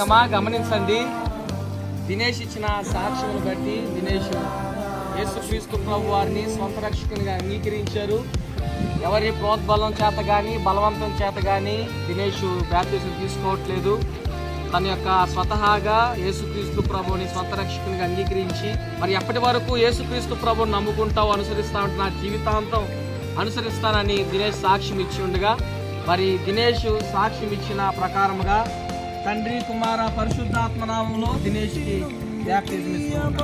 సంగమా గమనించండి. దినేష్ ఇచ్చిన సాక్ష్యమును బట్టి దినేష్ యేసుక్రీస్తు ప్రభు వారిని సొంత రక్షకునిగా అంగీకరించారు. ఎవరి ప్రోద్బలం చేత కానీ బలవంతం చేత కానీ దినేష్ బాప్తిజం తీసుకోవట్లేదు. తన యొక్క స్వతహాగా యేసుక్రీస్తు ప్రభుని సొంత రక్షకునిగా అంగీకరించి మరి ఎప్పటి వరకు యేసుక్రీస్తు ప్రభుని నమ్ముకుంటావు అనుసరిస్తా ఉంటే నా జీవితాంతం అనుసరిస్తానని దినేష్ సాక్ష్యం ఇచ్చి ఉండగా మరి దినేష్ సాక్ష్యం ఇచ్చిన ప్రకారముగా తండ్రి కుమార పరిశుద్ధాత్మ నామములో దినేష్కి బాప్తిజం ఇస్తున్నాను.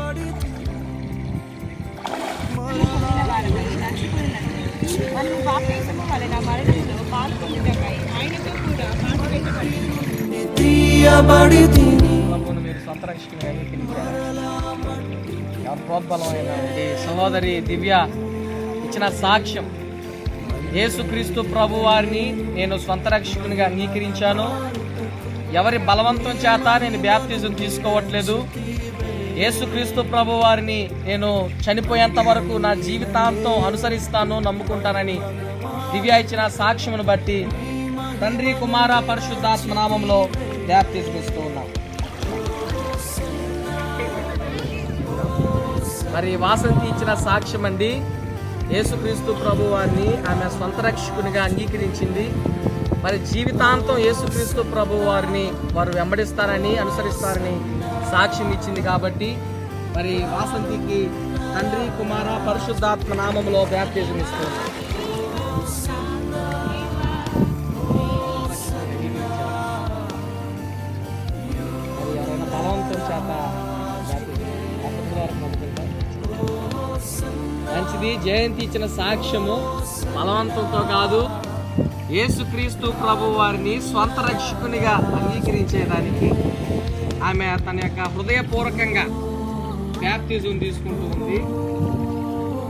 ప్రభువును మీరు సొంత రక్షకునిగా అంగీకరించారు. ఎవరి ప్రోద్బలమైన సహోదరి దివ్య ఇచ్చిన సాక్ష్యం, యేసుక్రీస్తు ప్రభు వారిని నేను సొంత రక్షకునిగా అంగీకరించాను. ఎవరి బలవంతం చేత నేను బాప్తిజం తీసుకోవట్లేదు. యేసుక్రీస్తు ప్రభు వారిని నేను చనిపోయేంత వరకు నా జీవితాంతం అనుసరిస్తాను, నమ్ముకుంటానని దివ్య ఇచ్చిన సాక్ష్యమును బట్టి తండ్రి కుమార పరిశుద్ధాత్మ నామంలో బాప్తిజం ఇస్తూ ఉన్నాం. మరి వాసంతి ఇచ్చిన సాక్ష్యం అండి, యేసుక్రీస్తు ప్రభు వారిని ఆమె సొంత రక్షకునిగా అంగీకరించింది. మరి జీవితాంతం యేసుక్రీస్తు ప్రభు వారిని వారు వెంబడిస్తారని అనుసరిస్తారని సాక్ష్యం ఇచ్చింది. కాబట్టి మరి వాసంతికి తండ్రి కుమార పరిశుద్ధాత్మ నామంలో బాప్తిజం ఇస్తున్నారు. ఎవరైనా బలవంతం చేత మంచిది. జయంతి ఇచ్చిన సాక్ష్యము బలవంతంతో కాదు, యేసుక్రీస్తు ప్రభు వారిని స్వంత రక్షకునిగా అంగీకరించేదానికి ఆమె తన యొక్క హృదయపూర్వకంగా బాప్తిజం తీసుకుంటూ ఉంది.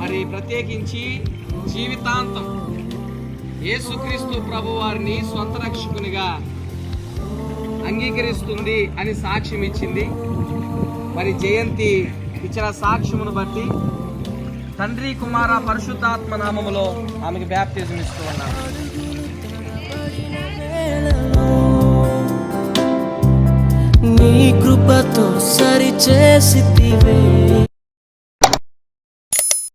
మరి ప్రత్యేకించి జీవితాంతం యేసుక్రీస్తు ప్రభు వారిని స్వంత రక్షకునిగా అంగీకరిస్తుంది అని సాక్ష్యం ఇచ్చింది. మరి జయంతి ఇచ్చిన సాక్ష్యమును బట్టి తండ్రి కుమార పరిశుద్ధాత్మ నామములో ఆమెకు బాప్తిజం ఇస్తూ ఉన్నారు. నీ కృపతో సరిచేసితివే.